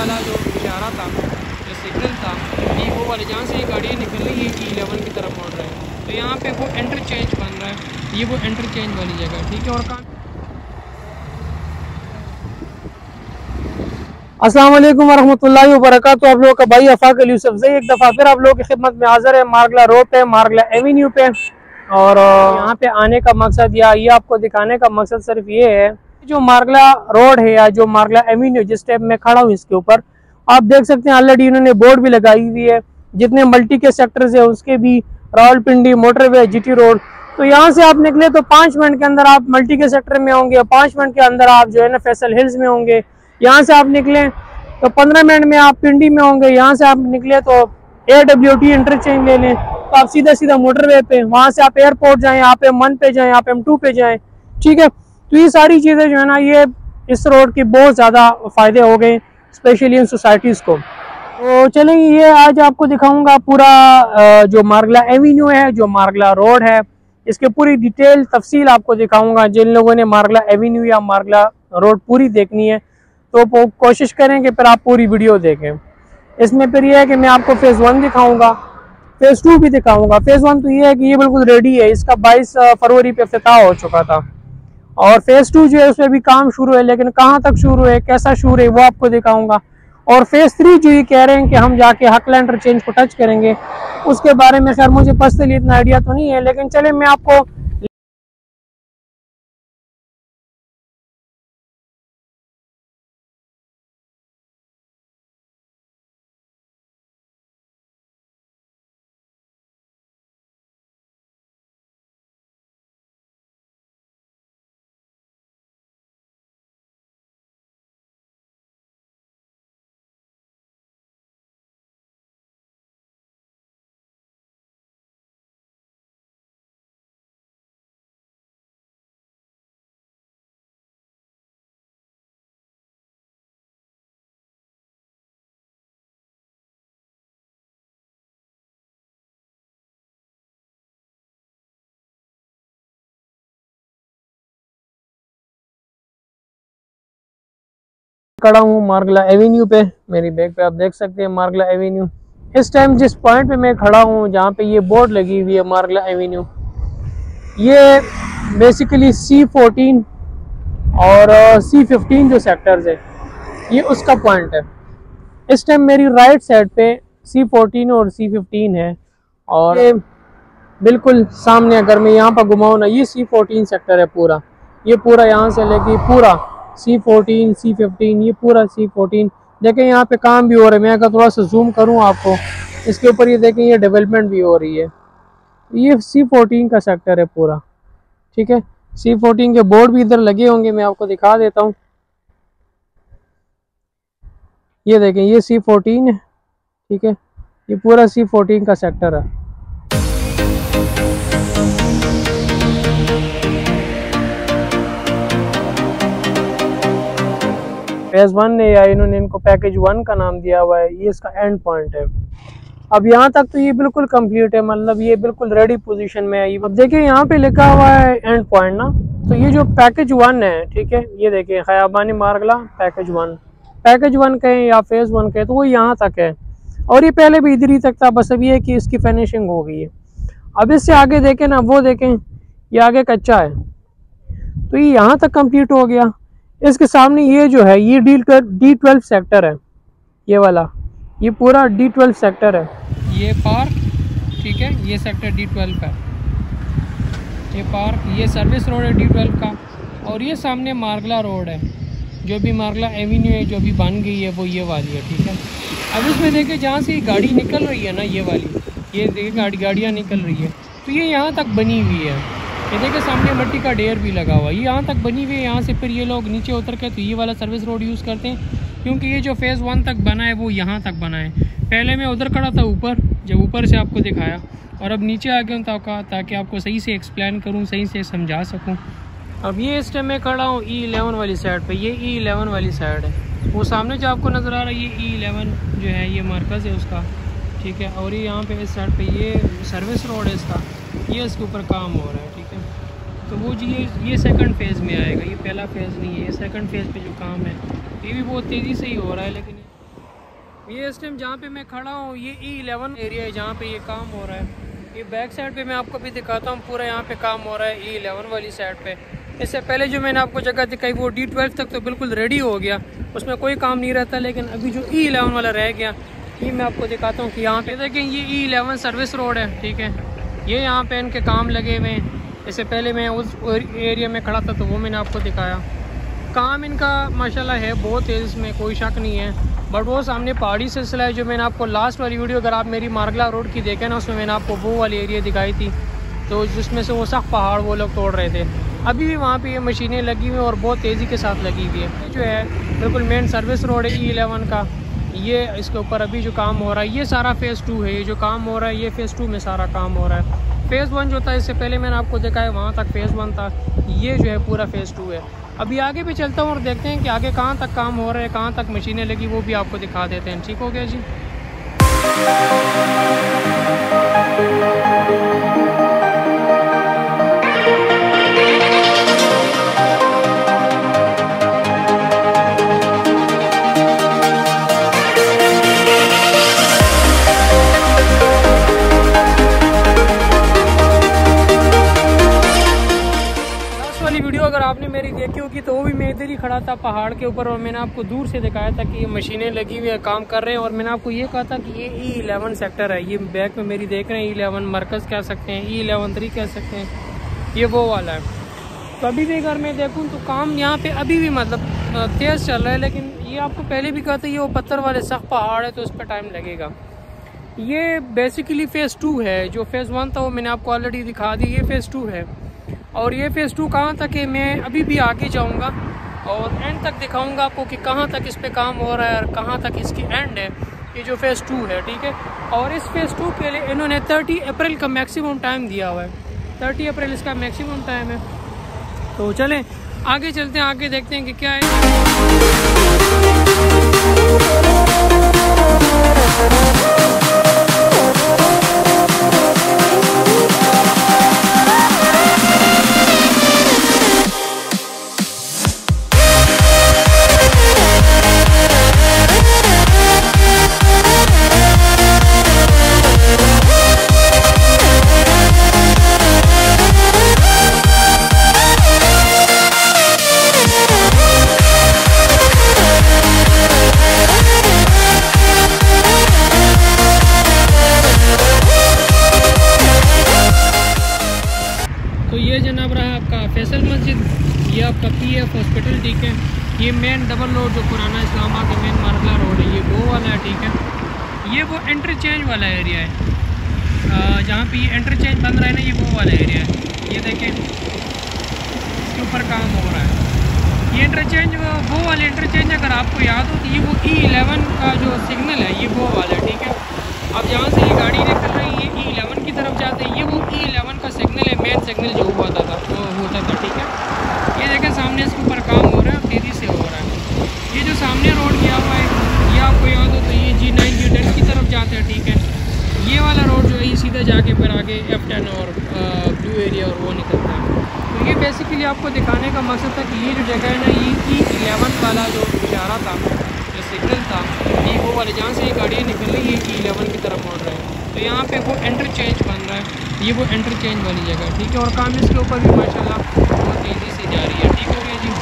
वाला जो इशारा था, जो सिग्नल था, ये वो वाले जहाँ से ये गाड़ियाँ निकल रही है E11 की तरफ मुड़ रहे हैं, तो यहाँ पे वो इंटरचेंज बन रहा है, ये वो इंटरचेंज वाली जगह है, ठीक है। और अस्सलाम वालेकुम वरहमतुल्लाहि वबरकातुहू। आप लोगों का भाई अफाक अली यूसुफ से एक दफ़ा फिर आप लोगों की खिदमत में हाजिर है मारगला रोड पे, मारगला एवेन्यू पे। और यहाँ पे आने का मकसद या ये आपको दिखाने का मकसद सिर्फ ये है, जो मारगला रोड है या जो मारगला एवेन्यू जिस टाइप में खड़ा हूँ इसके ऊपर आप देख सकते हैं ऑलरेडी इन्होंने बोर्ड भी लगाई हुई है, जितने मल्टी के सेक्टर्स है उसके भी, रावलपिंडी मोटरवे GT रोड। तो यहाँ से आप निकले तो 5 मिनट के अंदर आप मल्टी के सेक्टर में होंगे, 5 मिनट के अंदर आप जो है ना फैसल हिल्स में होंगे। यहाँ से आप निकले तो 15 मिनट में आप पिंडी में होंगे। यहाँ से आप निकले तो AWT इंटरचेंज ले लें तो आप सीधा सीधा मोटरवे पे, वहाँ से आप एयरपोर्ट जाएं, आप M1 पे जाएं, आप M2 पे जाएं, ठीक है। तो ये सारी चीज़ें जो है ना ये इस रोड की बहुत ज़्यादा फ़ायदे हो गए स्पेशली इन सोसाइटीज़ को। तो चलें ये आज आपको दिखाऊंगा पूरा जो मारगला एवेन्यू है, जो मारगला रोड है, इसके पूरी डिटेल तफसील आपको दिखाऊंगा। जिन लोगों ने मारगला एवेन्यू या मारगला रोड पूरी देखनी है तो कोशिश करें कि फिर आप पूरी वीडियो देखें। इसमें फिर यह है कि मैं आपको फेज़ 1 दिखाऊंगा, फेज़ 2 भी दिखाऊंगा। फेज़ 1 तो ये है कि ये बिल्कुल रेडी है, इसका 22 फरवरी पे इफ्तिताह हो चुका था। और फेज़ 2 जो है उसमें भी काम शुरू है, लेकिन कहाँ तक शुरू है, कैसा शुरू है, वो आपको दिखाऊंगा। और फेज़ 3 जो ये कह रहे हैं कि हम जाके हकला इंटरचेंज को टच करेंगे, उसके बारे में खैर मुझे पर्सनली इतना आइडिया तो नहीं है, लेकिन चले मैं आपको खड़ा हूँ मारगला एवेन्यू पे। मेरी बैग पे आप देख सकते हैं मारगला एवेन्यू। इस टाइम जिस पॉइंट पे मैं खड़ा हूँ जहाँ पे ये बोर्ड लगी हुई है मारगला एवेन्यू, ये बेसिकली C14 और C15 जो सेक्टर्स है ये उसका पॉइंट है। इस टाइम मेरी राइट साइड पे C14 और C15 है, और ये बिल्कुल सामने अगर मैं यहाँ पर घुमाऊँ ना, ये C14 सेक्टर है पूरा, ये पूरा यहाँ से लेके पूरा C14 C15 ये पूरा C14। देखें यहाँ पे काम भी हो रहा है। मैं अगर थोड़ा सा जूम करूँ आपको इसके ऊपर, ये देखें ये डेवलपमेंट भी हो रही है। ये C14 का सेक्टर है पूरा, ठीक है। C14 के बोर्ड भी इधर लगे होंगे, मैं आपको दिखा देता हूँ। ये देखें ये C14 है, ठीक है, ये पूरा C14 का सेक्टर है। फेज़ 1 ने या इन्होंने इनको पैकेज 1 का नाम दिया हुआ है, ये इसका एंड पॉइंट है। अब यहाँ तक तो ये बिल्कुल कंप्लीट है, मतलब ये बिल्कुल रेडी पोजीशन में है। अब देखिए यहाँ पे लिखा हुआ है एंड पॉइंट ना, तो ये जो पैकेज 1 है, ठीक है, ये देखिए खयाबानी मारगला पैकेज 1 कहें या फेज़ 1 कहें, तो वो यहाँ तक है। और ये पहले भी इधर ही तक था, बस अब ये है कि इसकी फिनिशिंग हो गई है। अब इससे आगे देखें ना, वो देखें ये आगे कच्चा है, तो ये यहाँ तक कम्प्लीट हो गया। इसके सामने ये जो है ये D12 सेक्टर है, ये वाला, ये पूरा D12 सेक्टर है। ये पार्क, ठीक है, ये सेक्टर D12 है, ये पार्क, ये सर्विस रोड है D12 का। और ये सामने मारगला रोड है, जो भी मारगला एवेन्यू है जो भी बन गई है वो ये वाली है, ठीक है। अब इसमें देखिए जहाँ से गाड़ी निकल रही है ना, ये वाली, ये देखिए गाड़ियाँ निकल रही है, तो ये यहाँ तक बनी हुई है। ये देखिए सामने मट्टी का ढेर भी लगा हुआ है, ये यहाँ तक बनी हुई है। यहाँ से फिर ये लोग नीचे उतर के तो ये वाला सर्विस रोड यूज़ करते हैं, क्योंकि ये जो फेज़ 1 तक बना है वो यहाँ तक बना है। पहले मैं उधर खड़ा था ऊपर, जब ऊपर से आपको दिखाया, और अब नीचे आ गया हूँ ताकि आपको सही से एक्सप्लेन करूँ, सही से समझा सकूँ। अब ये इस टाइम मैं खड़ा हूँ E11 वाली साइड पे, ये E11 वाली साइड है। वो सामने जो आपको नज़र आ रहा है ये E11 जो है ये मरकज़ है उसका, ठीक है। और ये यहाँ पे इस साइड पे ये सर्विस रोड है इसका, ये इसके ऊपर काम हो रहा है, ठीक है। तो वो जी ये सेकंड फेज़ में आएगा, ये पहला फेज़ नहीं है, ये सेकंड फेज़ पे जो काम है ये भी बहुत तेज़ी से ही हो रहा है। लेकिन ये इस टाइम जहाँ पे मैं खड़ा हूँ ये E11 एरिया है जहाँ पे ये काम हो रहा है। ये बैक साइड पे मैं आपको भी दिखाता हूँ, पूरा यहाँ पे काम हो रहा है E11 वाली साइड पे। इससे पहले जो मैंने आपको जगह दिखाई वो D12 तक तो बिल्कुल रेडी हो गया, उसमें कोई काम नहीं रहता। लेकिन अभी जो E11 वाला रह गया ये मैं आपको दिखाता हूँ कि यहाँ पे देखें ये E11 सर्विस रोड है, ठीक है। ये यहाँ पे इनके काम लगे हुए हैं। इससे पहले मैं उस एरिया में खड़ा था तो वो मैंने आपको दिखाया। काम इनका माशाल्लाह है बहुत तेज़, इसमें कोई शक नहीं है। बट वो सामने पहाड़ी सिलसिला है जो मैंने आपको लास्ट वाली वीडियो अगर आप मेरी मार्गला रोड की देखें ना, उसमें मैंने आपको वो वाली एरिया दिखाई थी, तो जिसमें से वो सख्त पहाड़ वो लोग तोड़ रहे थे। अभी भी वहाँ पे ये मशीनें लगी हुई हैं और बहुत तेज़ी के साथ लगी हुई है। जो है बिल्कुल मेन सर्विस रोड है E11 का। ये इसके ऊपर अभी जो काम हो रहा है ये सारा फ़ेज़ 2 है। ये जो काम हो रहा है ये फ़ेज़ 2 में सारा काम हो रहा है। फ़ेज़ 1 जो था इससे पहले मैंने आपको दिखाया वहाँ तक फ़ेज़ 1 था, ये जो है पूरा फ़ेज़ 2 है। अभी आगे भी चलता हूँ और देखते हैं कि आगे कहाँ तक काम हो रहा है, कहाँ तक मशीनें लगी, वो भी आपको दिखा देते हैं। ठीक हो गया जी। अगर आपने मेरी देखी होगी तो वो भी मैं इधर ही खड़ा था पहाड़ के ऊपर और मैंने आपको दूर से दिखाया था कि ये मशीनें लगी हुई है, काम कर रहे हैं। और मैंने आपको ये कहा था कि ये E11 सेक्टर है। ये बैक में मेरी देख रहे हैं E11 मरकज़ कह सकते हैं, E11-3 कह सकते हैं, ये वो वाला है। तो अभी भी अगर मैं देखूँ तो काम यहाँ पे अभी भी मतलब तेज़ चल रहा है। लेकिन ये आपको पहले भी कहा था ये वो पत्थर वाले सख्त पहाड़ है तो उस पर टाइम लगेगा। ये बेसिकली फ़ेज़ 2 है। जो फ़ेज़ 1 था वो मैंने आपको ऑलरेडी दिखा दी, ये फ़ेज़ 2 है। और ये फ़ेज़ 2 कहाँ तक है मैं अभी भी आगे जाऊँगा और एंड तक दिखाऊँगा आपको कि कहाँ तक इस पे काम हो रहा है और कहाँ तक इसकी एंड है। ये जो फ़ेज़ 2 है, ठीक है। और इस फ़ेज़ 2 के लिए इन्होंने 30 अप्रैल का मैक्सिमम टाइम दिया हुआ है। 30 अप्रैल इसका मैक्सिमम टाइम है। तो चलें आगे चलते हैं, आगे देखते हैं कि क्या है। तो ये जनाब रहा आपका फैसल मस्जिद, ये आपका PF हॉस्पिटल, ठीक है। ये मेन डबल रोड जो पुराना इस्लामाबाद का मेन मार्गला रोड है ये वो वाला है, ठीक है। ये वो इंटरचेंज वाला एरिया है जहाँ पे ये इंटरचेंज बन रहा है ना, ये वो वाला एरिया है। ये देखें इसके ऊपर काम हो रहा है। ये इंटरचेंज वो वाले इंटरचेंज अगर आपको याद हो तो ये वो E11 का जो सिग्नल है ये वो वाला है, ठीक है। अब जहाँ से ये गाड़ी निकल रही है ये E11 की तरफ जाते हैं, ये वो E11 का सिग्नल है, मेन सिग्नल जो होता था, ठीक है। ये देखें सामने इसके ऊपर काम हो रहा है, तेज़ी से हो रहा है। ये जो सामने रोड गया हुआ है ये आपको याद हो तो ये G9 G10 की तरफ जाते हैं, ठीक है। ये वाला रोड जो है ये सीधा जाके फिर आगे F10 और ब्लू एरिया और वो निकलता है। तो ये बेसिकली आपको दिखाने का मकसद था कि ये जो जगह है ना ये E11 वाला जो इशारा था, जो सिग्नल था, ये वो वाले जहाँ से ये गाड़ियाँ निकल रही है E11 की तरफ मोड़ रहे हैं। तो यहाँ पे वो इंटरचेंज बन रहा है, ये वो इंटरचेंज वाली जगह है, ठीक है। और काम इसके ऊपर भी माशाल्लाह बहुत तेज़ी से जारी है, ठीक हो गया जी।